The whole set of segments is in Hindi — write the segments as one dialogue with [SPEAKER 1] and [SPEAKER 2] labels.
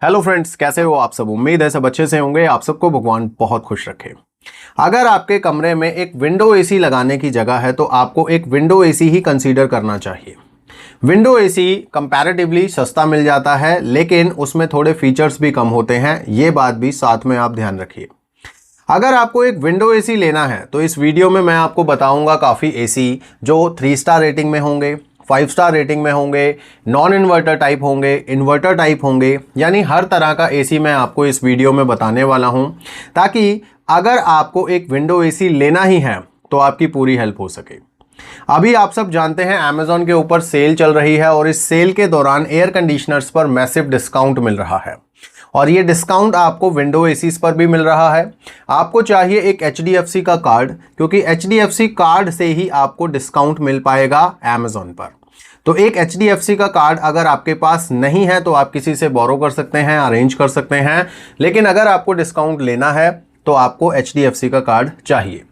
[SPEAKER 1] हेलो फ्रेंड्स, कैसे हो आप सब। उम्मीद है सब अच्छे से होंगे। आप सबको भगवान बहुत खुश रखे। अगर आपके कमरे में एक विंडो एसी लगाने की जगह है तो आपको एक विंडो एसी ही कंसीडर करना चाहिए। विंडो एसी कंपैरेटिवली सस्ता मिल जाता है, लेकिन उसमें थोड़े फीचर्स भी कम होते हैं। ये बात भी साथ में आप ध्यान रखिए। अगर आपको एक विंडो एसी लेना है तो इस वीडियो में मैं आपको बताऊंगा काफ़ी एसी जो 3 स्टार रेटिंग में होंगे, 5 स्टार रेटिंग में होंगे, नॉन इन्वर्टर टाइप होंगे, इन्वर्टर टाइप होंगे, यानी हर तरह का एसी मैं आपको इस वीडियो में बताने वाला हूं, ताकि अगर आपको एक विंडो एसी लेना ही है तो आपकी पूरी हेल्प हो सके। अभी आप सब जानते हैं अमेज़न के ऊपर सेल चल रही है और इस सेल के दौरान एयर कंडीशनर्स पर मैसिव डिस्काउंट मिल रहा है और ये डिस्काउंट आपको विंडो एसीज पर भी मिल रहा है। आपको चाहिए एक HDFC का कार्ड, क्योंकि HDFC कार्ड से ही आपको डिस्काउंट मिल पाएगा अमेज़न पर। तो एक HDFC का कार्ड अगर आपके पास नहीं है तो आप किसी से बोरो कर सकते हैं, अरेंज कर सकते हैं, लेकिन अगर आपको डिस्काउंट लेना है तो आपको HDFC का कार्ड चाहिए।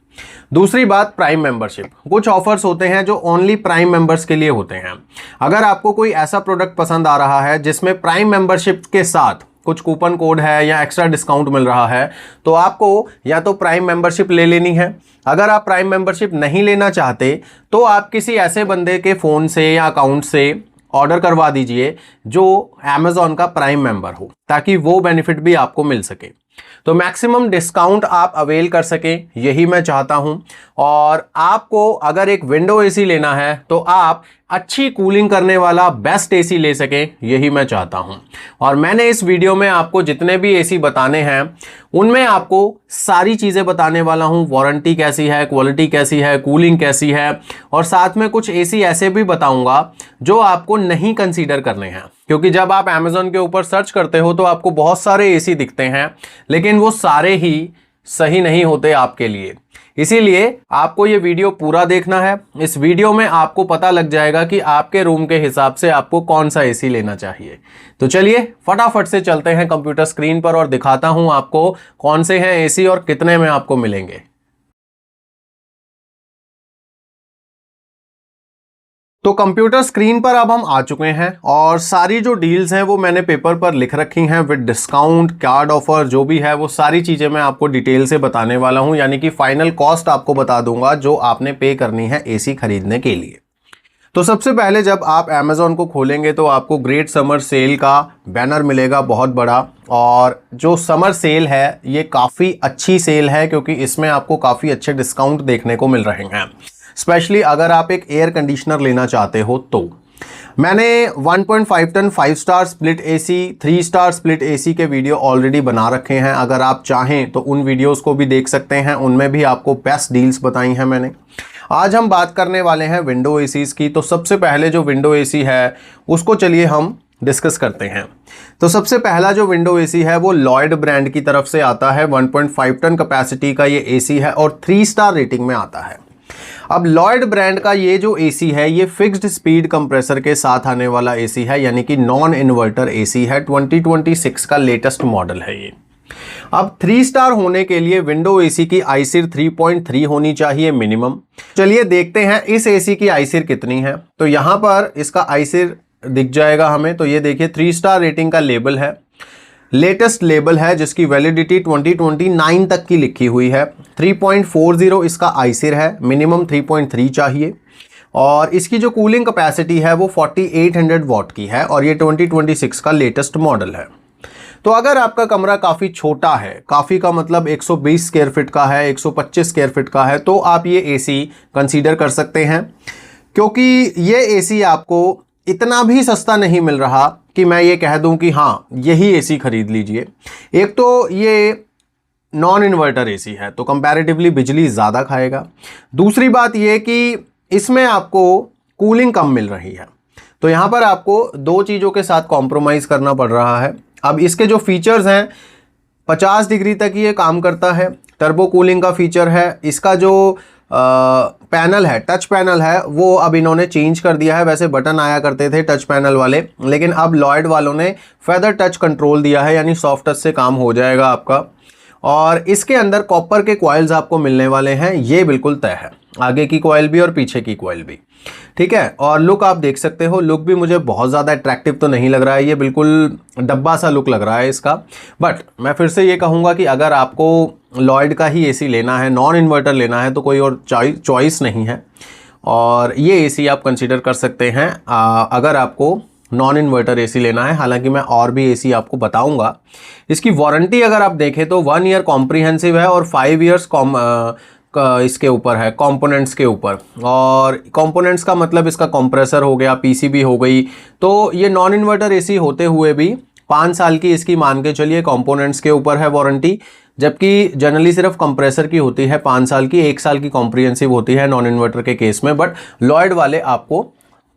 [SPEAKER 1] दूसरी बात, प्राइम मेंबरशिप। कुछ ऑफर्स होते हैं जो ओनली प्राइम मेंबर्स के लिए होते हैं। अगर आपको कोई ऐसा प्रोडक्ट पसंद आ रहा है जिसमें प्राइम मेंबरशिप के साथ कुछ कूपन कोड है या एक्स्ट्रा डिस्काउंट मिल रहा है तो आपको या तो प्राइम मेंबरशिप ले लेनी है। अगर आप प्राइम मेंबरशिप नहीं लेना चाहते तो आप किसी ऐसे बंदे के फ़ोन से या अकाउंट से ऑर्डर करवा दीजिए जो अमेज़न का प्राइम मेंबर हो, ताकि वो बेनिफिट भी आपको मिल सके। तो मैक्सिमम डिस्काउंट आप अवेल कर सकें, यही मैं चाहता हूं। और आपको अगर एक विंडो एसी लेना है तो आप अच्छी कूलिंग करने वाला बेस्ट एसी ले सकें, यही मैं चाहता हूं। और मैंने इस वीडियो में आपको जितने भी एसी बताने हैं उनमें आपको सारी चीज़ें बताने वाला हूं। वारंटी कैसी है, क्वालिटी कैसी है, कूलिंग कैसी है, और साथ में कुछ एसी ऐसे भी बताऊंगा जो आपको नहीं कंसीडर करने हैं। क्योंकि जब आप अमेज़न के ऊपर सर्च करते हो तो आपको बहुत सारे एसी दिखते हैं, लेकिन वो सारे ही सही नहीं होते आपके लिए। इसीलिए आपको ये वीडियो पूरा देखना है। इस वीडियो में आपको पता लग जाएगा कि आपके रूम के हिसाब से आपको कौन सा एसी लेना चाहिए। तो चलिए फटाफट से चलते हैं कंप्यूटर स्क्रीन पर और दिखाता हूं आपको कौन से हैं एसी और कितने में आपको मिलेंगे। तो कंप्यूटर स्क्रीन पर अब हम आ चुके हैं और सारी जो डील्स हैं वो मैंने पेपर पर लिख रखी हैं विद डिस्काउंट, कार्ड ऑफर, जो भी है वो सारी चीज़ें मैं आपको डिटेल से बताने वाला हूं, यानी कि फाइनल कॉस्ट आपको बता दूंगा जो आपने पे करनी है एसी खरीदने के लिए। तो सबसे पहले जब आप अमेज़न को खोलेंगे तो आपको ग्रेट समर सेल का बैनर मिलेगा बहुत बड़ा। और जो समर सेल है ये काफ़ी अच्छी सेल है, क्योंकि इसमें आपको काफ़ी अच्छे डिस्काउंट देखने को मिल रहे हैं, स्पेशली अगर आप एक एयर कंडीशनर लेना चाहते हो तो। मैंने 1.5 ton 5 star split AC, 3 star split AC के वीडियो ऑलरेडी बना रखे हैं। अगर आप चाहें तो उन वीडियोस को भी देख सकते हैं, उनमें भी आपको बेस्ट डील्स बताई हैं मैंने। आज हम बात करने वाले हैं विंडो एसीज की। तो सबसे पहले जो विंडो एसी है उसको चलिए हम डिस्कस करते हैं। तो सबसे पहला जो विंडो एसी है वो लॉयड ब्रांड की तरफ से आता है। 1.5 टन कैपेसिटी का ये एसी है और 3 स्टार रेटिंग में आता है। अब लॉयड ब्रांड का ये जो एसी है ये फिक्स्ड स्पीड कंप्रेसर के साथ आने वाला एसी है, यानी कि नॉन इन्वर्टर एसी है। 2026 का लेटेस्ट मॉडल है ये। अब 3 स्टार होने के लिए विंडो एसी की आईसीर 3.3 होनी चाहिए मिनिमम। चलिए देखते हैं इस एसी की आईसीर कितनी है। तो यहां पर इसका आईसीर दिख जाएगा हमें। तो ये देखिए 3 स्टार रेटिंग का लेबल है, लेटेस्ट लेबल है जिसकी वैलिडिटी 2029 तक की लिखी हुई है। 3.40 इसका आईसीर है, मिनिमम 3.3 चाहिए। और इसकी जो कूलिंग कैपेसिटी है वो 4800 वॉट की है और ये 2026 का लेटेस्ट मॉडल है। तो अगर आपका कमरा काफ़ी छोटा है, काफ़ी का मतलब 120 स्क्वायर फीट का है, 125 स्क्वायर फीट का है, तो आप ये एसी कंसीडर कर सकते हैं, क्योंकि ये एसी आपको इतना भी सस्ता नहीं मिल रहा कि मैं ये कह दूं कि हाँ यही एसी खरीद लीजिए। एक तो ये नॉन इन्वर्टर एसी है तो कंपैरेटिवली बिजली ज़्यादा खाएगा। दूसरी बात ये कि इसमें आपको कूलिंग कम मिल रही है। तो यहाँ पर आपको दो चीज़ों के साथ कॉम्प्रोमाइज़ करना पड़ रहा है। अब इसके जो फीचर्स हैं 50 डिग्री तक ये काम करता है, टर्बो कूलिंग का फीचर है। इसका जो पैनल है, टच पैनल है, वो अब इन्होंने चेंज कर दिया है। वैसे बटन आया करते थे टच पैनल वाले, लेकिन अब लॉयड वालों ने फेदर टच कंट्रोल दिया है, यानी सॉफ्ट टच से काम हो जाएगा आपका। और इसके अंदर कॉपर के कॉइल्स आपको मिलने वाले हैं, ये बिल्कुल तय है। आगे की कॉइल भी और पीछे की कॉइल भी, ठीक है। और लुक आप देख सकते हो, लुक भी मुझे बहुत ज़्यादा अट्रैक्टिव तो नहीं लग रहा है, ये बिल्कुल डब्बा सा लुक लग रहा है इसका। बट मैं फिर से ये कहूँगा कि अगर आपको लॉयड का ही एसी लेना है, नॉन इन्वर्टर लेना है, तो कोई और चॉइस नहीं है, और ये एसी आप कंसीडर कर सकते हैं अगर आपको नॉन इन्वर्टर एसी लेना है। हालांकि मैं और भी एसी आपको बताऊंगा। इसकी वारंटी अगर आप देखें तो 1 ईयर कॉम्प्रिहेंसिव है और 5 ईयर्स इसके ऊपर है, कंपोनेंट्स के ऊपर। और कंपोनेंट्स का मतलब इसका कंप्रेसर हो गया, पीसीबी हो गई। तो ये नॉन इन्वर्टर एसी होते हुए भी 5 साल की इसकी मान के चलिए कंपोनेंट्स के ऊपर है वारंटी, जबकि जनरली सिर्फ कंप्रेसर की होती है 5 साल की, 1 साल की कॉम्प्रिहेंसिव होती है नॉन इन्वर्टर के केस में। बट लॉयड वाले आपको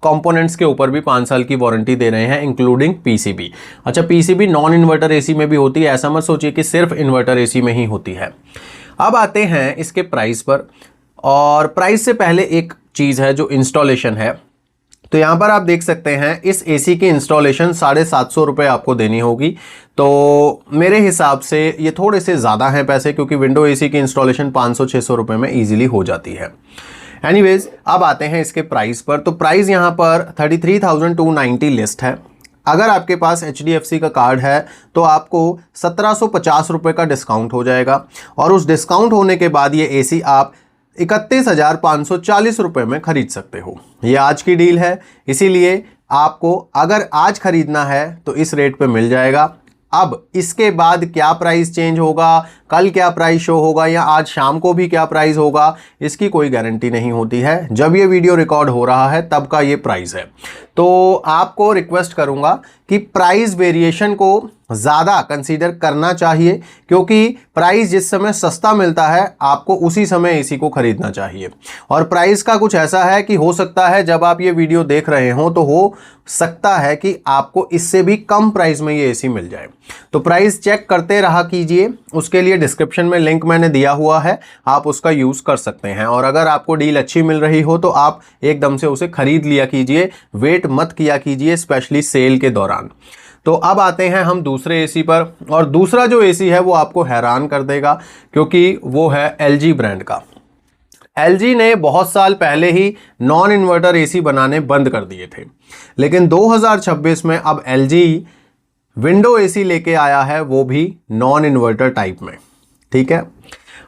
[SPEAKER 1] कंपोनेंट्स के ऊपर भी 5 साल की वारंटी दे रहे हैं, इंक्लूडिंग पीसीबी। अच्छा, पीसीबी नॉन इन्वर्टर एसी में भी होती है, ऐसा मत सोचिए कि सिर्फ इन्वर्टर एसी में ही होती है। अब आते हैं इसके प्राइस पर, और प्राइस से पहले एक चीज़ है जो इंस्टॉलेशन है। तो यहाँ पर आप देख सकते हैं इस एसी की इंस्टॉलेशन 750 रुपये आपको देनी होगी। तो मेरे हिसाब से ये थोड़े से ज़्यादा हैं पैसे, क्योंकि विंडो एसी की इंस्टॉलेशन 500-600 रुपये में ईजिली हो जाती है। एनीवेज, अब आते हैं इसके प्राइस पर। तो प्राइस यहाँ पर 33,290 लिस्ट है। अगर आपके पास HDFC का कार्ड है तो आपको 1750 रुपये का डिस्काउंट हो जाएगा, और उस डिस्काउंट होने के बाद ये एसी आप 31,540 रुपये में खरीद सकते हो। ये आज की डील है, इसीलिए आपको अगर आज खरीदना है तो इस रेट पे मिल जाएगा। अब इसके बाद क्या प्राइस चेंज होगा, कल क्या प्राइस शो होगा, या आज शाम को भी क्या प्राइस होगा, इसकी कोई गारंटी नहीं होती है। जब ये वीडियो रिकॉर्ड हो रहा है तब का ये प्राइस है। तो आपको रिक्वेस्ट करूंगा कि प्राइस वेरिएशन को ज़्यादा कंसीडर करना चाहिए, क्योंकि प्राइस जिस समय सस्ता मिलता है आपको उसी समय एसी को खरीदना चाहिए। और प्राइस का कुछ ऐसा है कि हो सकता है जब आप ये वीडियो देख रहे हो तो हो सकता है कि आपको इससे भी कम प्राइस में ये एसी मिल जाए। तो प्राइस चेक करते रहा कीजिए, उसके लिए डिस्क्रिप्शन में लिंक मैंने दिया हुआ है, आप उसका यूज़ कर सकते हैं। और अगर आपको डील अच्छी मिल रही हो तो आप एकदम से उसे खरीद लिया कीजिए, वेट मत किया कीजिए, स्पेशली सेल के दौरान। तो अब आते हैं हम दूसरे एसी पर, और दूसरा जो एसी है वो आपको हैरान कर देगा, क्योंकि वो है LG ब्रांड का। LG ने बहुत साल पहले ही नॉन इन्वर्टर एसी बनाने बंद कर दिए थे, लेकिन 2026 में अब LG विंडो एसी लेके आया है, वो भी नॉन इन्वर्टर टाइप में, ठीक है।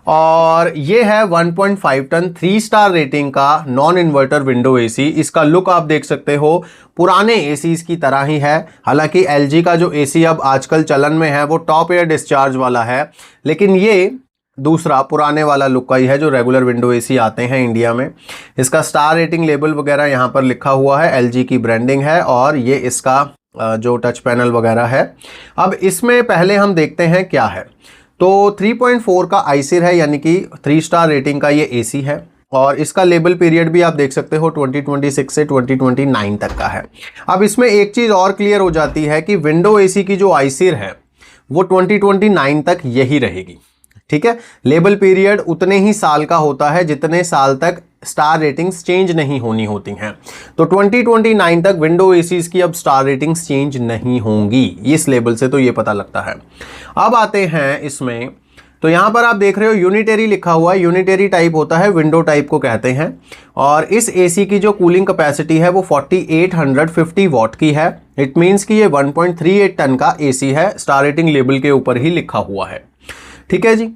[SPEAKER 1] और ये है 1.5 टन 3 स्टार रेटिंग का नॉन इन्वर्टर विंडो एसी। इसका लुक आप देख सकते हो पुराने एसीज की तरह ही है। हालांकि LG का जो एसी अब आजकल चलन में है वो टॉप एयर डिस्चार्ज वाला है, लेकिन ये दूसरा पुराने वाला लुक का ही है जो रेगुलर विंडो एसी आते हैं इंडिया में। इसका स्टार रेटिंग लेबल वगैरह यहाँ पर लिखा हुआ है, LG की ब्रांडिंग है, और ये इसका जो टच पैनल वगैरह है। अब इसमें पहले हम देखते हैं क्या है। तो 3.4 का आईसिर है, यानी कि 3 स्टार रेटिंग का ये एसी है, और इसका लेबल पीरियड भी आप देख सकते हो 2026 से 2029 तक का है। अब इसमें एक चीज़ और क्लियर हो जाती है कि विंडो एसी की जो आईसिर है वो 2029 तक यही रहेगी, ठीक है। लेबल पीरियड उतने ही साल का होता है जितने साल तक स्टार रेटिंग्स चेंज नहीं होनी होती हैं। तो 2029 तक विंडो एसीज की अब स्टार रेटिंग्स चेंज नहीं होंगी, इस लेबल से तो ये पता लगता है। अब आते हैं इसमें, तो यहाँ पर आप देख रहे हो यूनिटेरी लिखा हुआ है। यूनिटेरी टाइप होता है, विंडो टाइप को कहते हैं। और इस एसी की जो कूलिंग कैपेसिटी है वो 4850 वॉट की है। इट मीन्स कि ये 1.38 टन का एसी है, स्टार रेटिंग लेबल के ऊपर ही लिखा हुआ है, ठीक है जी।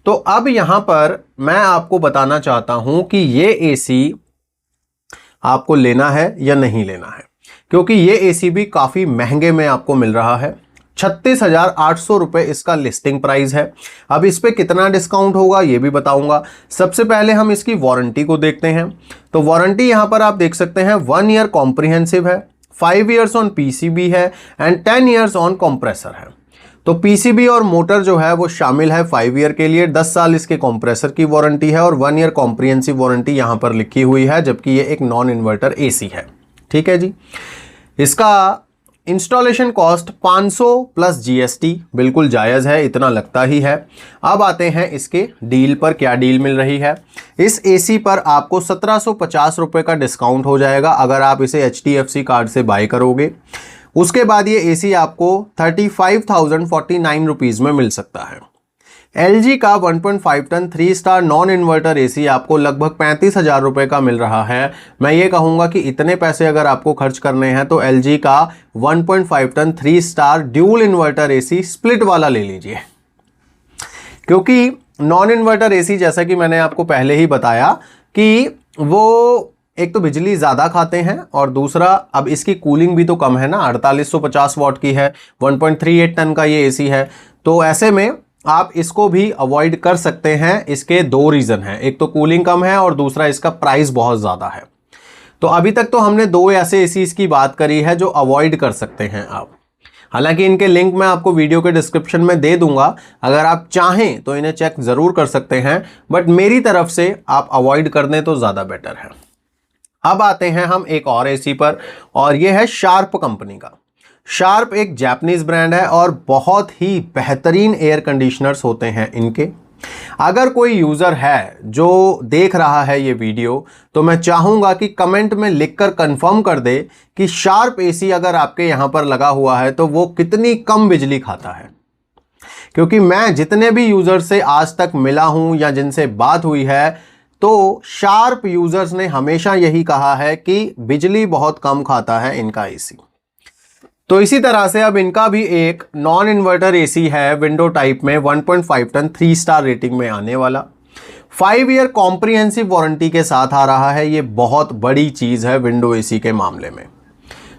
[SPEAKER 1] तो अब यहां पर मैं आपको बताना चाहता हूं कि ये एसी आपको लेना है या नहीं लेना है, क्योंकि ये एसी भी काफी महंगे में आपको मिल रहा है। 36,800 रुपये इसका लिस्टिंग प्राइस है। अब इस पे कितना डिस्काउंट होगा ये भी बताऊंगा। सबसे पहले हम इसकी वारंटी को देखते हैं। तो वारंटी यहां पर आप देख सकते हैं 1 ईयर कॉम्प्रिहेंसिव है, 5 ईयर्स ऑन पीसीबी है, एंड 10 ईयर्स ऑन कंप्रेसर है। तो पीसीबी और मोटर जो है वो शामिल है 5 ईयर के लिए, 10 साल इसके कंप्रेसर की वारंटी है, और 1 ईयर कॉम्प्रिहेंसिव वारंटी यहां पर लिखी हुई है, जबकि ये एक नॉन इन्वर्टर एसी है, ठीक है जी। इसका इंस्टॉलेशन कॉस्ट 500 प्लस GST, बिल्कुल जायज़ है, इतना लगता ही है। अब आते हैं इसके डील पर, क्या डील मिल रही है। इस एसी पर आपको 1750 रुपये का डिस्काउंट हो जाएगा अगर आप इसे HDFC कार्ड से बाय करोगे। उसके बाद ये एसी आपको 35,049 रुपीज़ में मिल सकता है। LG का 1.5 ton 3 star non inverter AC आपको लगभग 35,000 रुपए का मिल रहा है। मैं ये कहूँगा कि इतने पैसे अगर आपको खर्च करने हैं तो LG का 1.5 ton 3 star dual inverter AC split वाला ले लीजिए, क्योंकि नॉन इन्वर्टर एसी जैसा कि मैंने आपको पहले ही बताया कि वो एक तो बिजली ज़्यादा खाते हैं और दूसरा अब इसकी कूलिंग भी तो कम है ना, 4850 वाट की है, 1.38 टन का ये एसी है। तो ऐसे में आप इसको भी अवॉइड कर सकते हैं। इसके दो रीज़न हैं, एक तो कूलिंग कम है और दूसरा इसका प्राइस बहुत ज़्यादा है। तो अभी तक तो हमने दो ऐसे एसीज की बात करी है जो अवॉइड कर सकते हैं आप। हालांकि इनके लिंक मैं आपको वीडियो के डिस्क्रिप्शन में दे दूंगा, अगर आप चाहें तो इन्हें चेक ज़रूर कर सकते हैं, बट मेरी तरफ से आप अवॉइड कर दें तो ज़्यादा बेटर है। अब आते हैं हम एक और एसी पर, और यह है शार्प कंपनी का। शार्प एक जापानीज ब्रांड है और बहुत ही बेहतरीन एयर कंडीशनर्स होते हैं इनके। अगर कोई यूज़र है जो देख रहा है ये वीडियो, तो मैं चाहूँगा कि कमेंट में लिखकर कंफर्म कर दे कि शार्प एसी अगर आपके यहाँ पर लगा हुआ है तो वो कितनी कम बिजली खाता है। क्योंकि मैं जितने भी यूज़र से आज तक मिला हूँ या जिनसे बात हुई है, तो शार्प यूज़र्स ने हमेशा यही कहा है कि बिजली बहुत कम खाता है इनका एसी। तो इसी तरह से अब इनका भी एक नॉन इन्वर्टर एसी है विंडो टाइप में, 1.5 टन 3 स्टार रेटिंग में आने वाला, 5 ईयर कॉम्प्रिहेंसिव वारंटी के साथ आ रहा है। ये बहुत बड़ी चीज़ है विंडो एसी के मामले में।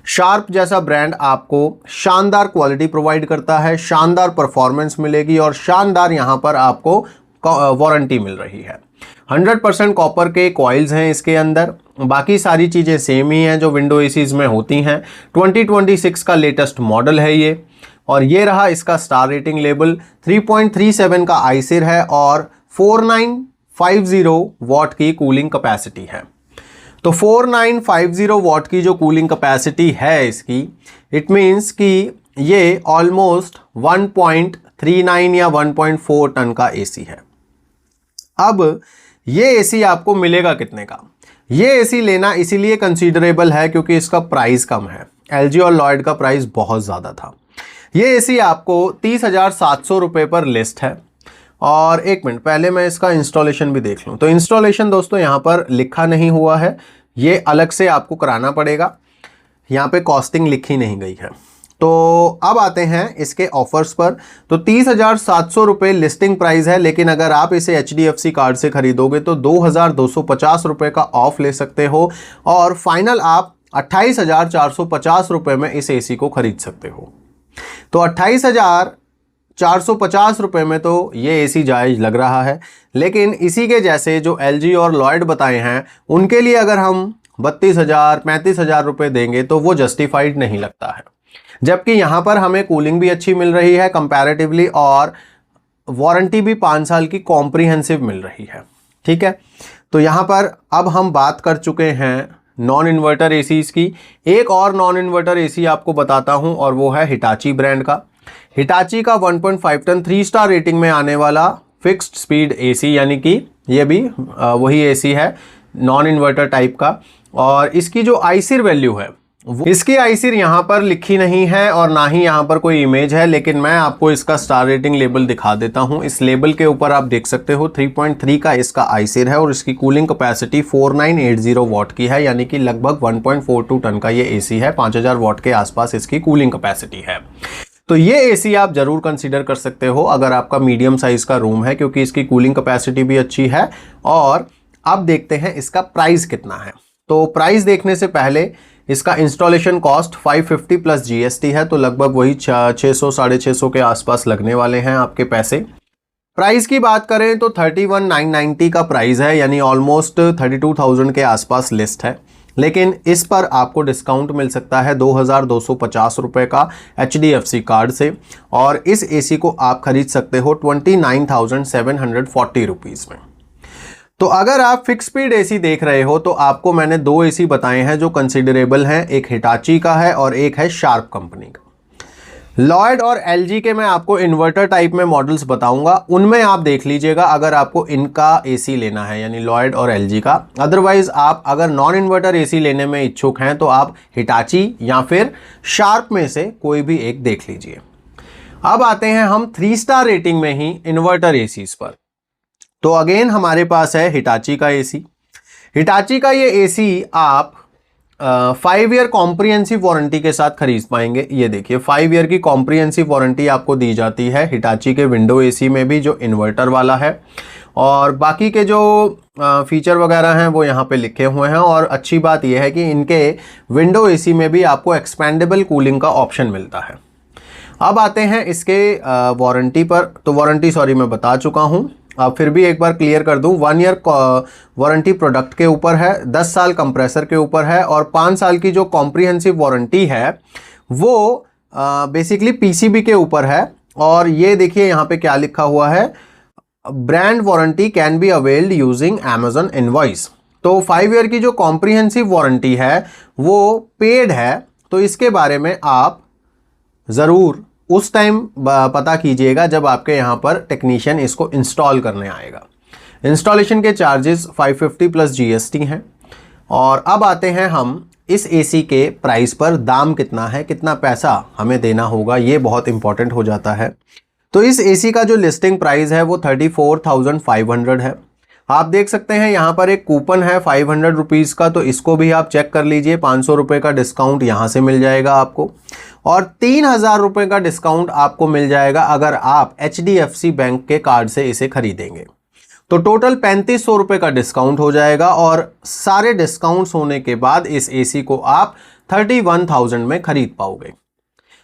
[SPEAKER 1] शार्प जैसा ब्रांड आपको शानदार क्वालिटी प्रोवाइड करता है, शानदार परफॉर्मेंस मिलेगी और शानदार यहाँ पर आपको वारंटी मिल रही है। 100% कॉपर के कॉइल्स हैं इसके अंदर, बाकी सारी चीज़ें सेम ही हैं जो विंडो एसीज में होती हैं। 2026 का लेटेस्ट मॉडल है ये, और ये रहा इसका स्टार रेटिंग लेवल। 3.37 का आईसिर है और 4950 वाट की कूलिंग कैपेसिटी है। तो 4950 वाट की जो कूलिंग कैपेसिटी है इसकी, इट मीन्स कि ये ऑलमोस्ट 1.39 या 1.4 टन का एसी है। अब ये एसी आपको मिलेगा कितने का? ये एसी लेना इसीलिए कंसीडरेबल है क्योंकि इसका प्राइस कम है। LG और लॉयड का प्राइस बहुत ज़्यादा था। ये एसी आपको 30,700 रुपये पर लिस्ट है। और एक मिनट पहले मैं इसका इंस्टॉलेशन भी देख लूँ। तो इंस्टॉलेशन दोस्तों यहाँ पर लिखा नहीं हुआ है, ये अलग से आपको कराना पड़ेगा, यहाँ पे कॉस्टिंग लिखी नहीं गई है। तो अब आते हैं इसके ऑफर्स पर। तो 30,700 रुपये लिस्टिंग प्राइस है, लेकिन अगर आप इसे HDFC कार्ड से खरीदोगे तो 2,250 रुपये का ऑफ ले सकते हो और फाइनल आप 28,450 रुपये में इस एसी को खरीद सकते हो। तो 28,450 रुपये में तो ये एसी जायज़ लग रहा है, लेकिन इसी के जैसे जो LG और लॉयड बताए हैं उनके लिए अगर हम 32,000 35,000 रुपये देंगे तो वो जस्टिफाइड नहीं लगता है। जबकि यहाँ पर हमें कूलिंग भी अच्छी मिल रही है कंपैरेटिवली, और वारंटी भी 5 साल की कॉम्प्रिहेंसिव मिल रही है। ठीक है, तो यहाँ पर अब हम बात कर चुके हैं नॉन इन्वर्टर एसीज की। एक और नॉन इन्वर्टर एसी आपको बताता हूँ और वो है हिटाची ब्रांड का। हिटाची का 1.5 टन 3 स्टार रेटिंग में आने वाला फिक्स्ड स्पीड एसी, यानी कि ये भी वही एसी है नॉन इन्वर्टर टाइप का। और इसकी जो आईसिर वैल्यू है, इसकी आईसिर यहाँ पर लिखी नहीं है और ना ही यहाँ पर कोई इमेज है, लेकिन मैं आपको इसका स्टार रेटिंग लेबल दिखा देता हूँ। इस लेबल के ऊपर आप देख सकते हो 3.3 का इसका आईसिर है और इसकी कूलिंग कैपेसिटी 4980 वाट की है, यानी कि लगभग 1.42 टन का ये एसी है। 5000 वाट के आसपास इसकी कूलिंग कैपेसिटी है। तो ये एसी आप जरूर कंसीडर कर सकते हो अगर आपका मीडियम साइज का रूम है, क्योंकि इसकी कूलिंग कैपेसिटी भी अच्छी है। और अब देखते हैं इसका प्राइस कितना है। तो प्राइस देखने से पहले इसका इंस्टॉलेशन कॉस्ट 550 प्लस GST है, तो लगभग वही 600 650 के आसपास लगने वाले हैं आपके पैसे। प्राइस की बात करें तो 31,990 का प्राइस है, यानी ऑलमोस्ट 32,000 के आसपास लिस्ट है। लेकिन इस पर आपको डिस्काउंट मिल सकता है 2,250 रुपये का HDFC कार्ड से, और इस एसी को आप खरीद सकते हो 29,740 रुपीज़ में। तो अगर आप फिक्स स्पीड एसी देख रहे हो तो आपको मैंने दो एसी बताए हैं जो कंसिडरेबल हैं, एक हिटाची का है और एक है शार्प कंपनी का। लॉयड और LG के मैं आपको इन्वर्टर टाइप में मॉडल्स बताऊंगा, उनमें आप देख लीजिएगा अगर आपको इनका एसी लेना है, यानी लॉयड और LG का। अदरवाइज आप अगर नॉन इन्वर्टर एसी लेने में इच्छुक हैं तो आप हिटाची या फिर शार्प में से कोई भी एक देख लीजिए। अब आते हैं हम 3 स्टार रेटिंग में ही इन्वर्टर एसीज पर। तो अगेन हमारे पास है हिटाची का एसी। हिटाची का ये एसी आप 5 ईयर कॉम्प्रिहेंसिव वारंटी के साथ खरीद पाएंगे। ये देखिए 5 ईयर की कॉम्प्रिहेंसिव वारंटी आपको दी जाती है हिटाची के विंडो एसी में भी, जो इन्वर्टर वाला है। और बाकी के जो फीचर वगैरह हैं वो यहाँ पे लिखे हुए हैं। और अच्छी बात यह है कि इनके विंडो एसी में भी आपको एक्सपेंडेबल कूलिंग का ऑप्शन मिलता है। अब आते हैं इसके वारंटी पर। तो वारंटी सॉरी मैं बता चुका हूँ, अब फिर भी एक बार क्लियर कर दूं। 1 ईयर वारंटी प्रोडक्ट के ऊपर है, 10 साल कंप्रेसर के ऊपर है, और 5 साल की जो कॉम्प्रिहेंसिव वारंटी है वो बेसिकली पीसीबी के ऊपर है। और ये देखिए यहाँ पे क्या लिखा हुआ है, brand warranty can be availed using Amazon invoice. तो 5 ईयर की जो कॉम्प्रिहेंसिव वारंटी है वो पेड है, तो इसके बारे में आप ज़रूर उस टाइम पता कीजिएगा जब आपके यहाँ पर टेक्नीशियन इसको इंस्टॉल करने आएगा। इंस्टॉलेशन के चार्जेस 550 प्लस जीएसटी हैं। और अब आते हैं हम इस एसी के प्राइस पर। दाम कितना है, कितना पैसा हमें देना होगा, ये बहुत इंपॉर्टेंट हो जाता है। तो इस एसी का जो लिस्टिंग प्राइस है वो 34,500 है। आप देख सकते हैं यहाँ पर एक कूपन है 500 रुपीज़ का, तो इसको भी आप चेक कर लीजिए। 500 रुपये का डिस्काउंट यहाँ से मिल जाएगा आपको, और 3,000 रुपये का डिस्काउंट आपको मिल जाएगा अगर आप HDFC बैंक के कार्ड से इसे खरीदेंगे। तो टोटल 3500 रुपये का डिस्काउंट हो जाएगा, और सारे डिस्काउंट्स होने के बाद इस एसी को आप 31,000 में खरीद पाओगे।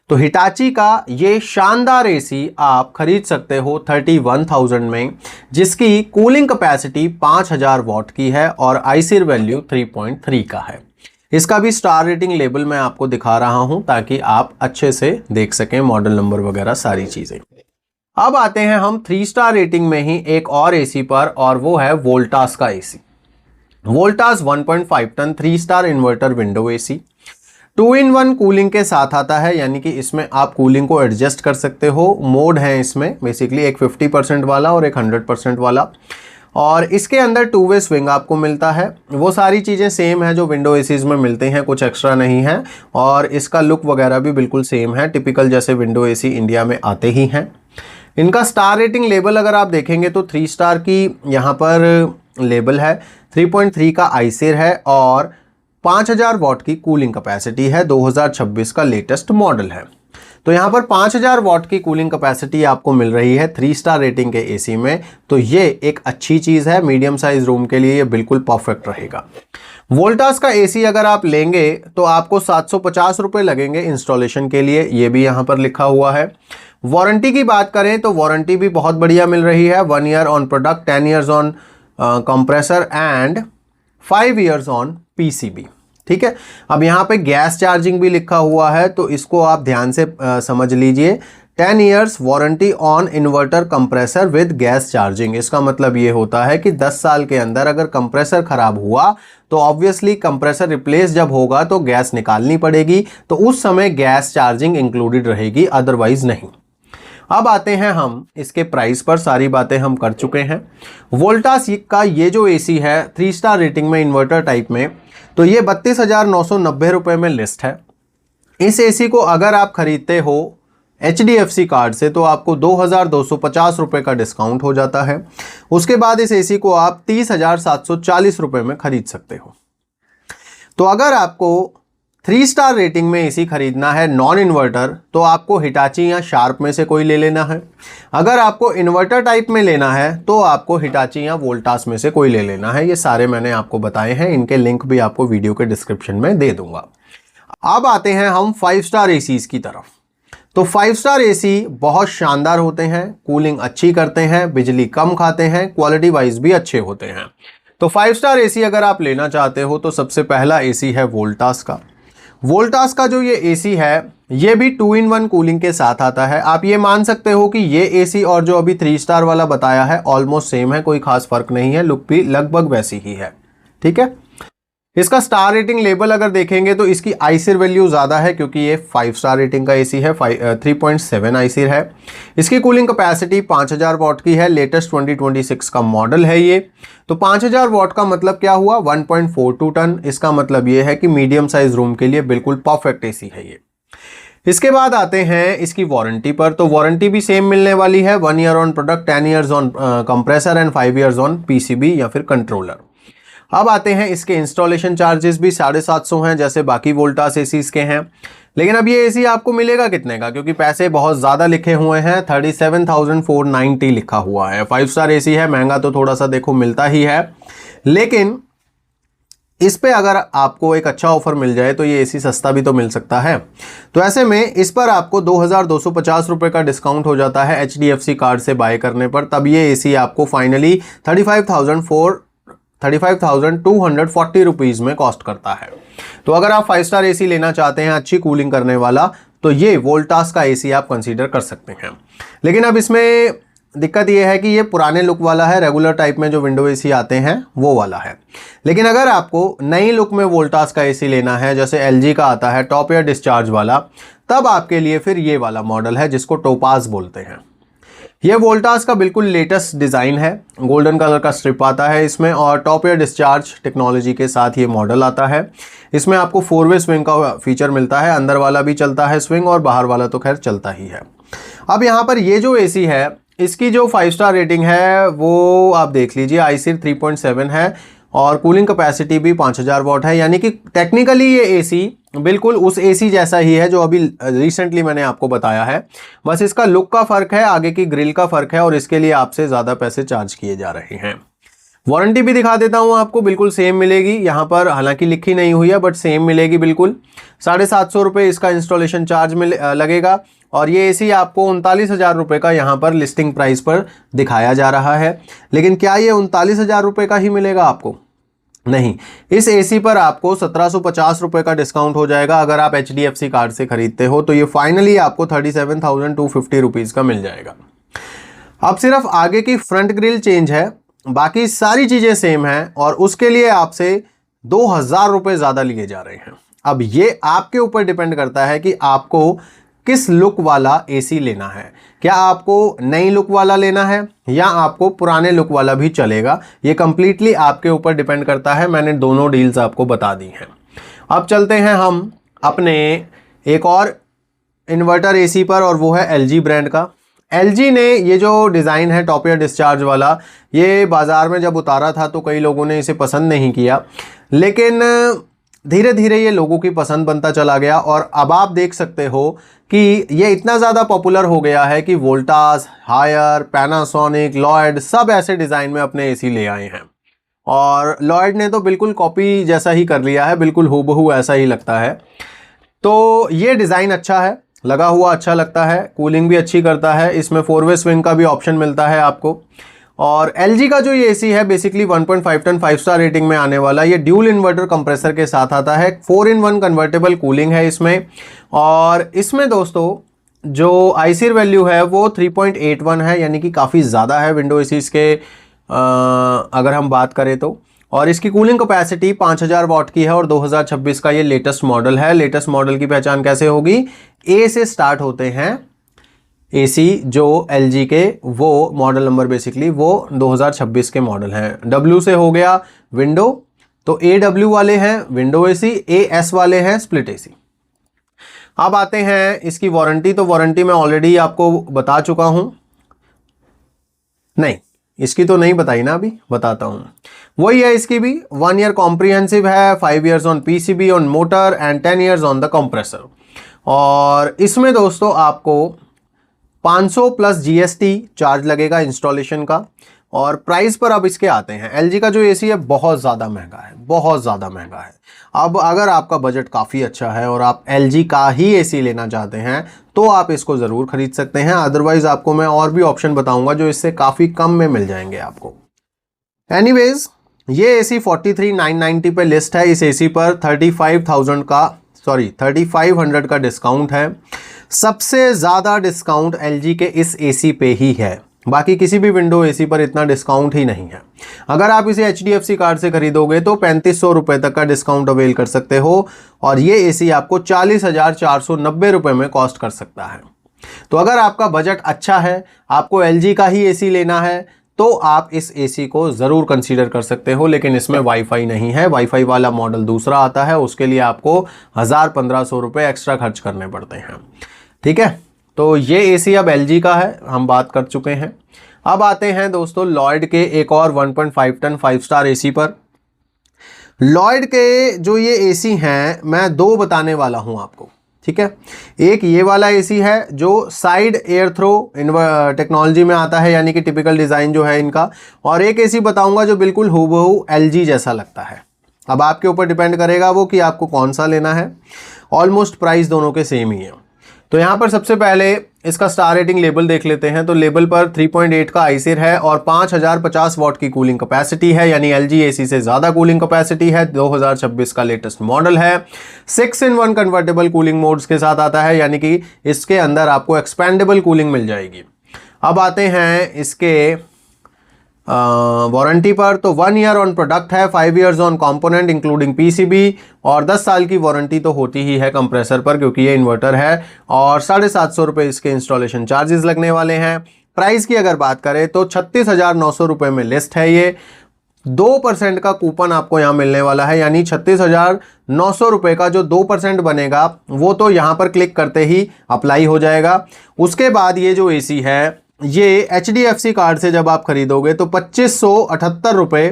[SPEAKER 1] तो हिटाची का ये शानदार एसी आप खरीद सकते हो 31,000 में, जिसकी कूलिंग कैपेसिटी 5000 वॉट की है और आईसीर वैल्यू 3.3 का है। इसका भी स्टार रेटिंग लेबल मैं आपको दिखा रहा हूं ताकि आप अच्छे से देख सकें, मॉडल नंबर वगैरह सारी चीजें। अब आते हैं हम 3 स्टार रेटिंग में ही एक और एसी पर, और वो है वोल्टास का AC. Voltas 1.5 ton 3 star inverter window AC 2-in-1 cooling के साथ आता है, यानी कि इसमें आप कूलिंग को एडजस्ट कर सकते हो। मोड है इसमें बेसिकली, एक 50% वाला और एक 100% वाला। और इसके अंदर 2 वे स्विंग आपको मिलता है। वो सारी चीज़ें सेम है जो विंडो एसीज में मिलते हैं, कुछ एक्स्ट्रा नहीं है। और इसका लुक वगैरह भी बिल्कुल सेम है, टिपिकल जैसे विंडो एसी इंडिया में आते ही हैं। इनका स्टार रेटिंग लेबल अगर आप देखेंगे तो 3 स्टार की यहाँ पर लेबल है, 3.3 का आईसीर है, और 5000 वॉट की कूलिंग कैपेसिटी है। 2026 का लेटेस्ट मॉडल है। तो यहाँ पर 5000 वॉट की कूलिंग कैपेसिटी आपको मिल रही है 3 स्टार रेटिंग के एसी में। तो ये एक अच्छी चीज़ है, मीडियम साइज रूम के लिए ये बिल्कुल परफेक्ट रहेगा। वोल्टास का एसी अगर आप लेंगे तो आपको 750 रुपये लगेंगे इंस्टॉलेशन के लिए, ये भी यहाँ पर लिखा हुआ है। वारंटी की बात करें तो वारंटी भी बहुत बढ़िया मिल रही है। 1 year on product, 10 years on compressor and 5 years on PCB. ठीक है, अब यहाँ पे गैस चार्जिंग भी लिखा हुआ है, तो इसको आप ध्यान से समझ लीजिए। 10 years warranty on inverter compressor with gas charging. इसका मतलब ये होता है कि 10 साल के अंदर अगर कंप्रेसर खराब हुआ तो ऑब्वियसली कंप्रेसर रिप्लेस जब होगा तो गैस निकालनी पड़ेगी, तो उस समय गैस चार्जिंग इंक्लूडेड रहेगी, अदरवाइज नहीं। अब आते हैं हम इसके प्राइस पर, सारी बातें हम कर चुके हैं। वोल्टास का ये जो एसी है 3 स्टार रेटिंग में इन्वर्टर टाइप में, तो ये 32,990 रुपये में लिस्ट है। इस एसी को अगर आप खरीदते हो HDFC कार्ड से तो आपको 2,250 रुपये का डिस्काउंट हो जाता है। उसके बाद इस एसी को आप 30,740 रुपये में खरीद सकते हो। तो अगर आपको 3 स्टार रेटिंग में एसी खरीदना है नॉन इन्वर्टर, तो आपको हिटाची या शार्प में से कोई ले लेना है। अगर आपको इन्वर्टर टाइप में लेना है तो आपको हिटाची या वोल्टास में से कोई ले लेना है। ये सारे मैंने आपको बताए हैं, इनके लिंक भी आपको वीडियो के डिस्क्रिप्शन में दे दूंगा। अब आते हैं हम 5 स्टार एसीज की तरफ। तो 5 स्टार एसी बहुत शानदार होते हैं, कूलिंग अच्छी करते हैं, बिजली कम खाते हैं, क्वालिटी वाइज भी अच्छे होते हैं। तो 5 स्टार एसी अगर आप लेना चाहते हो तो सबसे पहला एसी है वोल्टास का। वोल्टास का जो ये एसी है ये भी 2-in-1 कूलिंग के साथ आता है। आप ये मान सकते हो कि ये एसी और जो अभी 3 स्टार वाला बताया है ऑलमोस्ट सेम है, कोई खास फर्क नहीं है, लुक भी लगभग वैसी ही है। ठीक है, इसका स्टार रेटिंग लेवल अगर देखेंगे तो इसकी आईसीर वैल्यू ज़्यादा है क्योंकि ये 5 स्टार रेटिंग का एसी है, 3.7 आईसीर है। इसकी कूलिंग कैपेसिटी 5000 वॉट की है, लेटेस्ट 2026 का मॉडल है ये। तो 5000 वॉट का मतलब क्या हुआ, 1.42 टन। इसका मतलब ये है कि मीडियम साइज रूम के लिए बिल्कुल परफेक्ट एसी है ये। इसके बाद आते हैं इसकी वारंटी पर। तो वारंटी भी सेम मिलने वाली है, 1 year on product, 10 years on compressor and 5 years on PCB या फिर कंट्रोलर। अब आते हैं इसके इंस्टॉलेशन चार्जेस भी 750 हैं जैसे बाकी वोल्टास एसीज के हैं। लेकिन अब ये एसी आपको मिलेगा कितने का, क्योंकि पैसे बहुत ज़्यादा लिखे हुए हैं, 37,490 लिखा हुआ है। 5 स्टार एसी है, महंगा तो थोड़ा सा देखो मिलता ही है, लेकिन इस पे अगर आपको एक अच्छा ऑफर मिल जाए तो ये एसी सस्ता भी तो मिल सकता है। तो ऐसे में इस पर आपको 2,250 रुपये का डिस्काउंट हो जाता है HDFC कार्ड से बाय करने पर। तब ये एसी आपको फाइनली 35,240 रुपीज़ में कॉस्ट करता है। तो अगर आप 5 स्टार एसी लेना चाहते हैं अच्छी कूलिंग करने वाला, तो ये वोल्टास का एसी आप कंसीडर कर सकते हैं। लेकिन अब इसमें दिक्कत ये है कि ये पुराने लुक वाला है, रेगुलर टाइप में जो विंडो एसी आते हैं वो वाला है। लेकिन अगर आपको नई लुक में वोल्टास का एसी लेना है, जैसे LG का आता है टॉप एयर डिस्चार्ज वाला, तब आपके लिए फिर ये वाला मॉडल है जिसको टोपाज बोलते हैं। ये वोल्टास का बिल्कुल लेटेस्ट डिज़ाइन है, गोल्डन कलर का स्ट्रिप आता है इसमें और टॉप एयर डिस्चार्ज टेक्नोलॉजी के साथ ये मॉडल आता है। इसमें आपको 4 वे स्विंग का फीचर मिलता है, अंदर वाला भी चलता है स्विंग और बाहर वाला तो खैर चलता ही है। अब यहाँ पर ये जो एसी है इसकी जो 5 स्टार रेटिंग है वो आप देख लीजिए, ICIR 3.7 है और कूलिंग कैपेसिटी भी 5000 वाट है। यानी कि टेक्निकली ये एसी बिल्कुल उस एसी जैसा ही है जो अभी रिसेंटली मैंने आपको बताया है, बस इसका लुक का फ़र्क है, आगे की ग्रिल का फ़र्क है और इसके लिए आपसे ज़्यादा पैसे चार्ज किए जा रहे हैं। वारंटी भी दिखा देता हूँ आपको, बिल्कुल सेम मिलेगी यहाँ पर, हालांकि लिखी नहीं हुई है बट सेम मिलेगी बिल्कुल। 750 रुपये इसका इंस्टॉलेशन चार्ज लगेगा और ये एसी आपको 39,000 रुपये का यहाँ पर लिस्टिंग प्राइस पर दिखाया जा रहा है। लेकिन क्या ये 39,000 रुपये का ही मिलेगा आपको? नहीं, इस एसी पर आपको 1750 रुपये का डिस्काउंट हो जाएगा। अगर आप HDFC कार्ड से खरीदते हो तो ये फाइनली आपको 37,250 रुपीज़ का मिल जाएगा। अब सिर्फ आगे की फ्रंट ग्रिल चेंज है, बाकी सारी चीज़ें सेम हैं और उसके लिए आपसे 2,000 रुपये ज़्यादा लिए जा रहे हैं। अब ये आपके ऊपर डिपेंड करता है कि आपको किस लुक वाला एसी लेना है। क्या आपको नई लुक वाला लेना है या आपको पुराने लुक वाला भी चलेगा, ये कंप्लीटली आपके ऊपर डिपेंड करता है। मैंने दोनों डील्स आपको बता दी हैं। अब चलते हैं हम अपने एक और इन्वर्टर एसी पर और वो है LG ब्रांड का। LG ने ये जो डिज़ाइन है टॉप एयर डिस्चार्ज वाला, ये बाज़ार में जब उतारा था तो कई लोगों ने इसे पसंद नहीं किया, लेकिन धीरे धीरे ये लोगों की पसंद बनता चला गया और अब आप देख सकते हो कि ये इतना ज़्यादा पॉपुलर हो गया है कि वोल्टास, हायर, पैनासोनिक, लॉयड सब ऐसे डिज़ाइन में अपने एसी ले आए हैं। और लॉयड ने तो बिल्कुल कॉपी जैसा ही कर लिया है, बिल्कुल हूबहू ऐसा ही लगता है। तो ये डिज़ाइन अच्छा है, लगा हुआ अच्छा लगता है, कूलिंग भी अच्छी करता है, इसमें 4 वे स्विंग का भी ऑप्शन मिलता है आपको। और LG का जो ये एसी है बेसिकली 1.5 टन 5 स्टार रेटिंग में आने वाला, ये ड्यूल इन्वर्टर कंप्रेसर के साथ आता है, 4-in-1 कन्वर्टेबल कूलिंग है इसमें। और इसमें दोस्तों जो ICIR वैल्यू है वो 3.81 है, यानी कि काफ़ी ज़्यादा है विंडो एसीज के अगर हम बात करें तो। और इसकी कूलिंग कैपेसिटी 5000 वाट की है और 2026 का ये लेटेस्ट मॉडल है। लेटेस्ट मॉडल की पहचान कैसे होगी? A से स्टार्ट होते हैं एसी जो LG के, वो मॉडल नंबर बेसिकली वो 2026 के मॉडल हैं। W से हो गया विंडो, तो AW वाले हैं विंडो एसी, AS वाले हैं स्प्लिट एसी। अब आते हैं इसकी वारंटी। तो वारंटी मैं ऑलरेडी आपको बता चुका हूं, नहीं इसकी तो नहीं बताई ना, अभी बताता हूं। वही है इसकी भी, 1 ईयर कॉम्प्रिहेंसिव है, 5 years on PCB on motor and 10 years on the compressor. और इसमें दोस्तों आपको 500 प्लस GST चार्ज लगेगा इंस्टॉलेशन का। और प्राइस पर अब इसके आते हैं। LG का जो एसी है बहुत ज़्यादा महंगा है, बहुत ज़्यादा महंगा है। अब अगर आपका बजट काफ़ी अच्छा है और आप LG का ही एसी लेना चाहते हैं तो आप इसको ज़रूर ख़रीद सकते हैं। अदरवाइज़ आपको मैं और भी ऑप्शन बताऊंगा जो इससे काफ़ी कम में मिल जाएंगे आपको। एनीवेज ये एसी 43,990 पे लिस्ट है। इस एसी पर 3500 का डिस्काउंट है। सबसे ज़्यादा डिस्काउंट LG के इस एसी पे ही है, बाकी किसी भी विंडो एसी पर इतना डिस्काउंट ही नहीं है। अगर आप इसे HDFC कार्ड से खरीदोगे तो 3500 रुपये तक का डिस्काउंट अवेल कर सकते हो और ये एसी आपको 40,490 रुपये में कॉस्ट कर सकता है। तो अगर आपका बजट अच्छा है, आपको LG का ही एसी लेना है, तो आप इस एसी को ज़रूर कंसीडर कर सकते हो, लेकिन इसमें वाईफाई नहीं है। वाईफाई वाला मॉडल दूसरा आता है, उसके लिए आपको 1000-1500 रुपये एक्स्ट्रा खर्च करने पड़ते हैं। ठीक है, तो ये एसी अब एलजी का है, हम बात कर चुके हैं। अब आते हैं दोस्तों लॉयड के एक और 1.5 टन 5 स्टार एसी पर। लॉयड के जो ये एसी हैं मैं दो बताने वाला हूं आपको। ठीक है, एक ये वाला एसी है जो साइड एयर थ्रो टेक्नोलॉजी में आता है, यानी कि टिपिकल डिज़ाइन जो है इनका, और एक एसी बताऊंगा जो बिल्कुल हूबहू एलजी जैसा लगता है। अब आपके ऊपर डिपेंड करेगा वो कि आपको कौन सा लेना है। ऑलमोस्ट प्राइस दोनों के सेम ही है। तो यहाँ पर सबसे पहले इसका स्टार रेटिंग लेबल देख लेते हैं। तो लेबल पर 3.8 का आईसीर है और 5050 वाट की कूलिंग कैपेसिटी है, यानी एलजी एसी से ज़्यादा कूलिंग कैपेसिटी है। 2026 का लेटेस्ट मॉडल है। 6-in-1 कन्वर्टेबल कूलिंग मोड्स के साथ आता है, यानी कि इसके अंदर आपको एक्सपेंडेबल कूलिंग मिल जाएगी। अब आते हैं इसके वारंटी पर। तो 1 ईयर ऑन प्रोडक्ट है, 5 years on component including PCB, और 10 साल की वारंटी तो होती ही है कंप्रेसर पर, क्योंकि ये इन्वर्टर है। और 750 रुपये इसके इंस्टॉलेशन चार्जेस लगने वाले हैं। प्राइस की अगर बात करें तो 36,900 रुपये में लिस्ट है ये। 2% का कूपन आपको यहाँ मिलने वाला है, यानी 36,900 रुपये का जो 2% बनेगा वो तो यहाँ पर क्लिक करते ही अप्लाई हो जाएगा। उसके बाद ये जो एसी है ये HDFC कार्ड से जब आप खरीदोगे तो 2578 रुपये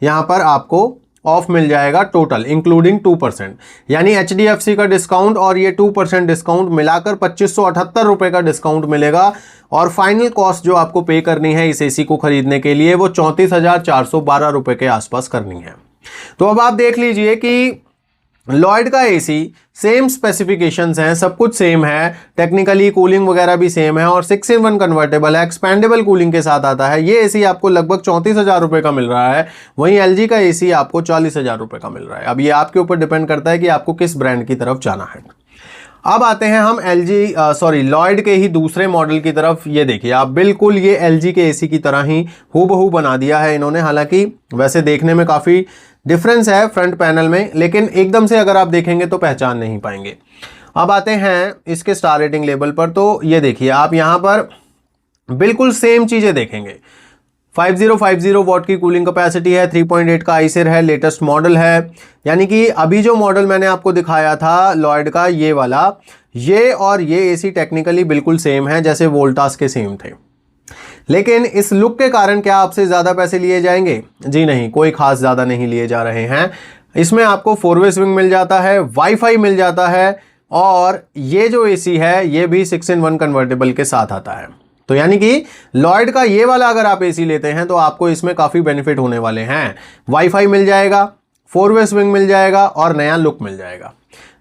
[SPEAKER 1] यहाँ पर आपको ऑफ मिल जाएगा टोटल, इंक्लूडिंग 2%, यानी HDFC का डिस्काउंट और ये 2% डिस्काउंट मिलाकर 2578 रुपये का डिस्काउंट मिलेगा। और फाइनल कॉस्ट जो आपको पे करनी है इस एसी को खरीदने के लिए वो 34,412 रुपये के आसपास करनी है। तो अब आप देख लीजिए कि लॉयड का एसी सेम स्पेसिफिकेशंस हैं, सब कुछ सेम है, टेक्निकली कूलिंग वगैरह भी सेम है, और 6-in-1 कन्वर्टेबल है, एक्सपेंडेबल कूलिंग के साथ आता है। ये एसी आपको लगभग 34,000 रुपये का मिल रहा है, वहीं एलजी का एसी आपको 40,000 रुपये का मिल रहा है। अब ये आपके ऊपर डिपेंड करता है कि आपको किस ब्रांड की तरफ जाना है। अब आते हैं हम लॉयड के ही दूसरे मॉडल की तरफ। ये देखिए आप, बिल्कुल ये एलजी के एसी की तरह ही हूबहू बना दिया है इन्होंने। हालांकि वैसे देखने में काफ़ी डिफरेंस है फ्रंट पैनल में, लेकिन एकदम से अगर आप देखेंगे तो पहचान नहीं पाएंगे। अब आते हैं इसके स्टार रेटिंग लेवल पर। तो ये देखिए आप यहाँ पर बिल्कुल सेम चीज़ें देखेंगे। 5050 वाट की कूलिंग कैपेसिटी है, 3.8 का आईसीर है, लेटेस्ट मॉडल है। यानी कि अभी जो मॉडल मैंने आपको दिखाया था लॉयड का ये वाला, ये और ये एसी टेक्निकली बिल्कुल सेम है जैसे वोल्टास के सेम थे। लेकिन इस लुक के कारण क्या आपसे ज़्यादा पैसे लिए जाएंगे? जी नहीं, कोई खास ज़्यादा नहीं लिए जा रहे हैं। इसमें आपको 4-वे स्विंग मिल जाता है, वाईफाई मिल जाता है, और ये जो एसी है ये भी 6-in-1 कन्वर्टेबल के साथ आता है। तो यानी कि लॉयड का ये वाला अगर आप एसी लेते हैं तो आपको इसमें काफ़ी बेनिफिट होने वाले हैं। वाईफाई मिल जाएगा, 4-वे स्विंग मिल जाएगा और नया लुक मिल जाएगा।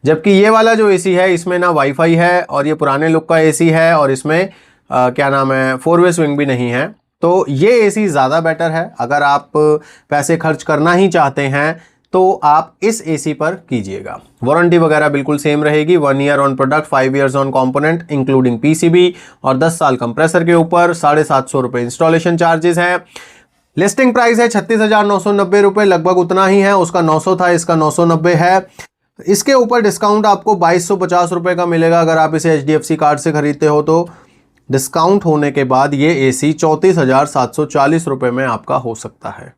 [SPEAKER 1] जबकि ये वाला जो एसी है इसमें ना वाईफाई है, और ये पुराने लुक का एसी है, और इसमें क्या नाम है, 4-वे स्विंग भी नहीं है। तो ये एसी ज़्यादा बेटर है। अगर आप पैसे खर्च करना ही चाहते हैं तो आप इस एसी पर कीजिएगा। वारंटी वगैरह बिल्कुल सेम रहेगी। 1 year on product, 5 years on component including PCB, और 10 साल कंप्रेसर के ऊपर 750 रुपये इंस्टॉलेशन चार्जेस हैं। लिस्टिंग प्राइस है 36,990 रुपये, लगभग उतना ही है। उसका 900 था, इसका 990 है। इसके ऊपर डिस्काउंट आपको 2250 रुपये का मिलेगा अगर आप इसे HDFC कार्ड से खरीदते हो। तो डिस्काउंट होने के बाद ये एसी 34,740 रुपये में आपका हो सकता है।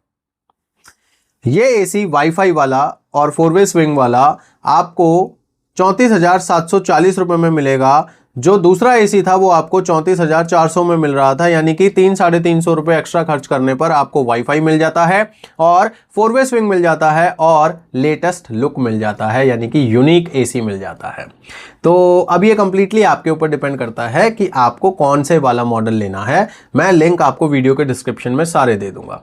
[SPEAKER 1] ये एसी वाईफाई वाला और 4-वे स्विंग वाला आपको 34,740 रुपये में मिलेगा। जो दूसरा एसी था वो आपको 34,400 में मिल रहा था, यानी कि 300-350 रुपये एक्स्ट्रा खर्च करने पर आपको वाईफाई मिल जाता है, और 4-वे स्विंग मिल जाता है, और लेटेस्ट लुक मिल जाता है, यानी कि यूनिक एसी मिल जाता है। तो अब ये कंप्लीटली आपके ऊपर डिपेंड करता है कि आपको कौन से वाला मॉडल लेना है। मैं लिंक आपको वीडियो के डिस्क्रिप्शन में सारे दे दूंगा।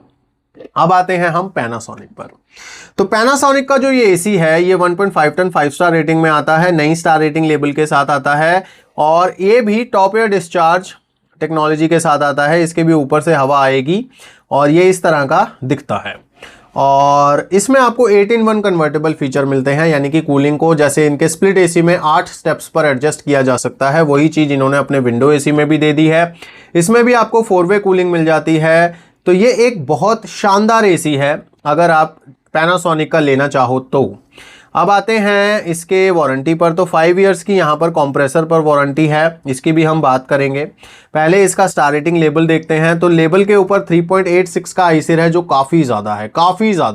[SPEAKER 1] अब आते हैं हम पैनासोनिक पर। तो पैनासोनिक का जो ये एसी है ये 1.5 टन 5 स्टार रेटिंग में आता है, नई स्टार रेटिंग लेबल के साथ आता है, और ये भी टॉप एयर डिस्चार्ज टेक्नोलॉजी के साथ आता है। इसके भी ऊपर से हवा आएगी और ये इस तरह का दिखता है। और इसमें आपको 8-in-1 कन्वर्टेबल फीचर मिलते हैं, यानी कि कूलिंग को जैसे इनके स्प्लिट एसी में 8 स्टेप्स पर एडजस्ट किया जा सकता है, वही चीज़ इन्होंने अपने विंडो एसी में भी दे दी है। इसमें भी आपको 4-वे कूलिंग मिल जाती है। तो ये एक बहुत शानदार एसी है अगर आप पैनासोनिक का लेना चाहो तो। अब आते हैं इसके वारंटी पर। तो 5 इयर्स की यहाँ पर कंप्रेसर पर वारंटी है, इसकी भी हम बात करेंगे। पहले इसका स्टार रेटिंग लेबल देखते हैं। तो लेबल के ऊपर 3.86 का आईसीर है, जो काफ़ी ज़्यादा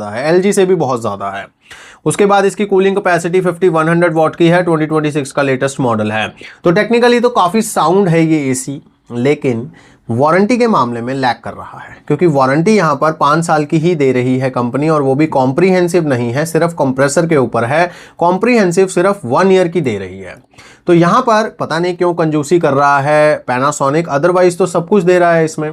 [SPEAKER 1] है, एलजी से भी बहुत ज़्यादा है। उसके बाद इसकी कूलिंग कैपेसिटी 5100 वॉट की है, 2026 का लेटेस्ट मॉडल है। तो टेक्निकली तो काफ़ी साउंड है ये एसी, लेकिन वारंटी के मामले में लैग कर रहा है, क्योंकि वारंटी यहाँ पर 5 साल की ही दे रही है कंपनी, और वो भी कॉम्प्रीहेंसिव नहीं है, सिर्फ कंप्रेसर के ऊपर है। कॉम्प्रीहेंसिव सिर्फ 1 ईयर की दे रही है। तो यहाँ पर पता नहीं क्यों कंजूसी कर रहा है पैनासोनिक, अदरवाइज तो सब कुछ दे रहा है इसमें।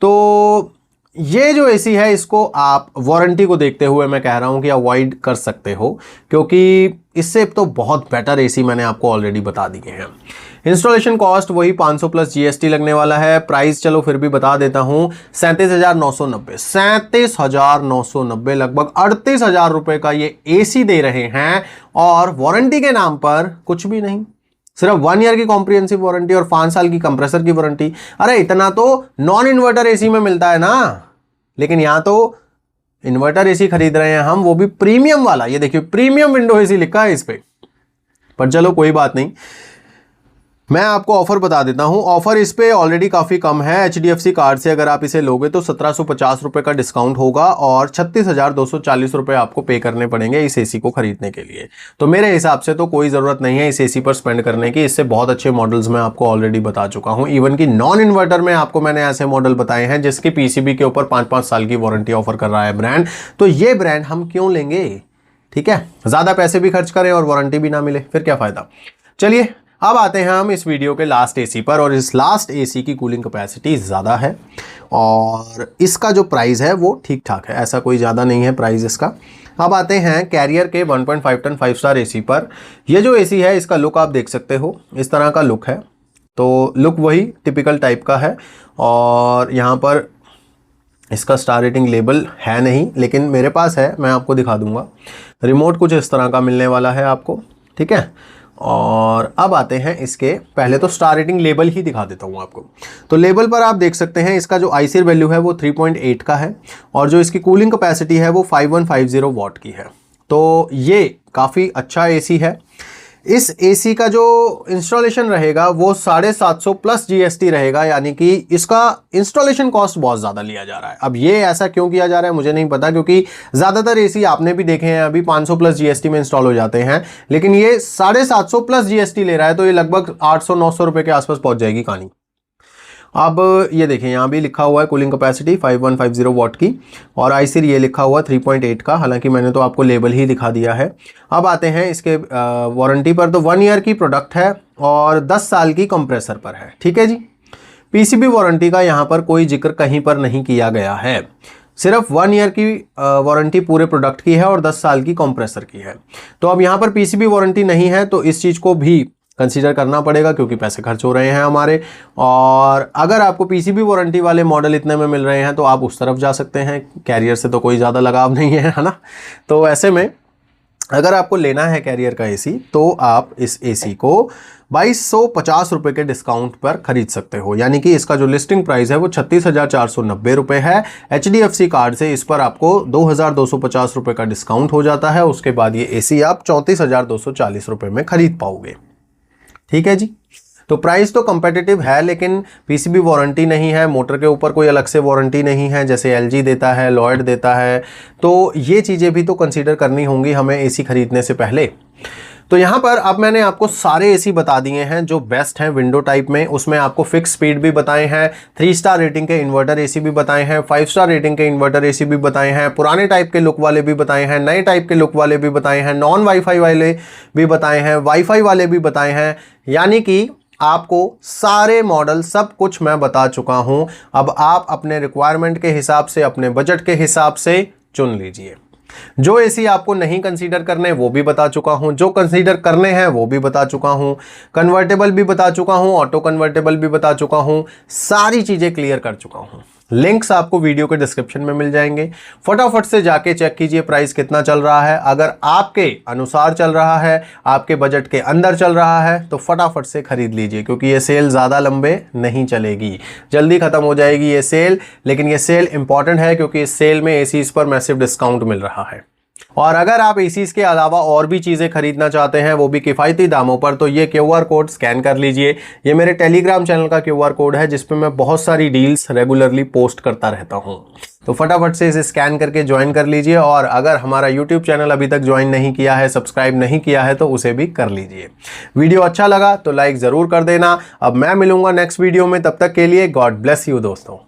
[SPEAKER 1] तो ये जो एसी है, इसको आप वारंटी को देखते हुए मैं कह रहा हूं कि अवॉइड कर सकते हो, क्योंकि इससे तो बहुत बेटर एसी मैंने आपको ऑलरेडी बता दिए हैं। इंस्टॉलेशन कॉस्ट वही 500 प्लस जीएसटी लगने वाला है। प्राइस चलो फिर भी बता देता हूं, 37,990 लगभग 38,000 रुपए का ये एसी दे रहे हैं, और वारंटी के नाम पर कुछ भी नहीं, सिर्फ 1 ईयर की कॉम्प्रिहेंसिव वारंटी और 5 साल की कंप्रेसर की वारंटी। अरे इतना तो नॉन इन्वर्टर एसी में मिलता है ना, लेकिन यहां तो इन्वर्टर एसी खरीद रहे हैं हम, वो भी प्रीमियम वाला। ये देखिए प्रीमियम विंडो एसी लिखा है इस पे। पर चलो कोई बात नहीं, मैं आपको ऑफर बता देता हूं। ऑफर इस पे ऑलरेडी काफ़ी कम है। एचडीएफसी कार्ड से अगर आप इसे लोगे तो 1750 रुपये का डिस्काउंट होगा, और 36,240 रुपये आपको पे करने पड़ेंगे इस एसी को खरीदने के लिए। तो मेरे हिसाब से तो कोई ज़रूरत नहीं है इस एसी पर स्पेंड करने की। इससे बहुत अच्छे मॉडल्स मैं आपको ऑलरेडी बता चुका हूँ। इवन कि नॉन इन्वर्टर में आपको मैंने ऐसे मॉडल बताए हैं जिसकी पीसीबी के ऊपर 5-5 साल की वारंटी ऑफर कर रहा है ब्रांड। तो ये ब्रांड हम क्यों लेंगे? ठीक है, ज़्यादा पैसे भी खर्च करें और वारंटी भी ना मिले, फिर क्या फ़ायदा। चलिए अब आते हैं हम इस वीडियो के लास्ट एसी पर, और इस लास्ट एसी की कूलिंग कैपेसिटी ज़्यादा है, और इसका जो प्राइस है वो ठीक ठाक है, ऐसा कोई ज़्यादा नहीं है प्राइस इसका। अब आते हैं कैरियर के 1.5 टन 5 स्टार एसी पर। ये जो एसी है इसका लुक आप देख सकते हो, इस तरह का लुक है। तो लुक वही टिपिकल टाइप का है, और यहाँ पर इसका स्टार रेटिंग लेबल है नहीं, लेकिन मेरे पास है, मैं आपको दिखा दूंगा। रिमोट कुछ इस तरह का मिलने वाला है आपको, ठीक है। और अब आते हैं इसके, पहले तो स्टार रेटिंग लेबल ही दिखा देता हूं आपको। तो लेबल पर आप देख सकते हैं इसका जो आईसीर वैल्यू है वो 3.8 का है, और जो इसकी कूलिंग कैपेसिटी है वो 5150 वॉट की है। तो ये काफ़ी अच्छा एसी है। इस एसी का जो इंस्टॉलेशन रहेगा वो 750 प्लस जीएसटी रहेगा, यानी कि इसका इंस्टॉलेशन कॉस्ट बहुत ज़्यादा लिया जा रहा है। अब ये ऐसा क्यों किया जा रहा है मुझे नहीं पता, क्योंकि ज़्यादातर एसी आपने भी देखे हैं अभी 500 प्लस जीएसटी में इंस्टॉल हो जाते हैं, लेकिन ये 750 प्लस जीएसटी ले रहा है, तो ये लगभग 800-900 रुपये के आसपास पहुँच जाएगी कहानी। अब ये देखिए यहाँ भी लिखा हुआ है कूलिंग कैपेसिटी 5150 वॉट की, और आईसीर ये लिखा हुआ 3.8 का, हालांकि मैंने तो आपको लेबल ही दिखा दिया है। अब आते हैं इसके वारंटी पर। तो 1 ईयर की प्रोडक्ट है और 10 साल की कंप्रेसर पर है, ठीक है जी। पीसीबी वारंटी का यहाँ पर कोई जिक्र कहीं पर नहीं किया गया है, सिर्फ 1 ईयर की वारंटी पूरे प्रोडक्ट की है और 10 साल की कंप्रेसर की है। तो अब यहाँ पर पीसीबी वारंटी नहीं है, तो इस चीज़ को भी कंसीडर करना पड़ेगा, क्योंकि पैसे खर्च हो रहे हैं हमारे। और अगर आपको पीसीबी वारंटी वाले मॉडल इतने में मिल रहे हैं तो आप उस तरफ जा सकते हैं। कैरियर से तो कोई ज़्यादा लगाव नहीं है ना। तो ऐसे में अगर आपको लेना है कैरियर का एसी, तो आप इस एसी को 2250 रुपये के डिस्काउंट पर खरीद सकते हो, यानी कि इसका जो लिस्टिंग प्राइस है वो 36,490 रुपये है। एचडीएफसी कार्ड से इस पर आपको 2,250 रुपये का डिस्काउंट हो जाता है। उसके बाद ये एसी आप 34,240 रुपये में खरीद पाओगे, ठीक है जी। तो प्राइस तो कंपेटिटिव है, लेकिन पीसीबी वारंटी नहीं है, मोटर के ऊपर कोई अलग से वारंटी नहीं है जैसे एलजी देता है, लॉयड देता है। तो ये चीज़ें भी तो कंसीडर करनी होंगी हमें एसी खरीदने से पहले। तो यहाँ पर अब मैंने आपको सारे एसी बता दिए हैं जो बेस्ट हैं विंडो टाइप में। उसमें आपको फिक्स स्पीड भी बताए हैं, 3 स्टार रेटिंग के इन्वर्टर एसी भी बताए हैं, 5 स्टार रेटिंग के इन्वर्टर एसी भी बताए हैं, पुराने टाइप के लुक वाले भी बताए हैं, नए टाइप के लुक वाले भी बताए हैं, नॉन वाईफाई वाले भी बताए हैं, वाईफाई वाले भी बताए हैं, यानी कि आपको सारे मॉडल सब कुछ मैं बता चुका हूं। अब आप अपने रिक्वायरमेंट के हिसाब से, अपने बजट के हिसाब से चुन लीजिए। जो एसी आपको नहीं कंसीडर करने वो भी बता चुका हूं, जो कंसीडर करने हैं वो भी बता चुका हूं, कन्वर्टेबल भी बता चुका हूं, ऑटो कन्वर्टेबल भी बता चुका हूं, सारी चीजें क्लियर कर चुका हूं। लिंक्स आपको वीडियो के डिस्क्रिप्शन में मिल जाएंगे। फटाफट से जाके चेक कीजिए प्राइस कितना चल रहा है। अगर आपके अनुसार चल रहा है, आपके बजट के अंदर चल रहा है, तो फटाफट से खरीद लीजिए, क्योंकि ये सेल ज़्यादा लंबे नहीं चलेगी, जल्दी ख़त्म हो जाएगी ये सेल। लेकिन ये सेल इंपॉर्टेंट है क्योंकि इस सेल में एसीज पर मैसिव डिस्काउंट मिल रहा है, और अगर आप एसीज के अलावा और भी चीज़ें खरीदना चाहते हैं, वो भी किफ़ायती दामों पर, तो ये QR कोड स्कैन कर लीजिए। ये मेरे टेलीग्राम चैनल का QR कोड है जिस पे मैं बहुत सारी डील्स रेगुलरली पोस्ट करता रहता हूँ। तो फटाफट से इसे स्कैन करके ज्वाइन कर लीजिए। और अगर हमारा यूट्यूब चैनल अभी तक ज्वाइन नहीं किया है, सब्सक्राइब नहीं किया है, तो उसे भी कर लीजिए। वीडियो अच्छा लगा तो लाइक ज़रूर कर देना। अब मैं मिलूंगा नेक्स्ट वीडियो में, तब तक के लिए गॉड ब्लेस यू दोस्तों।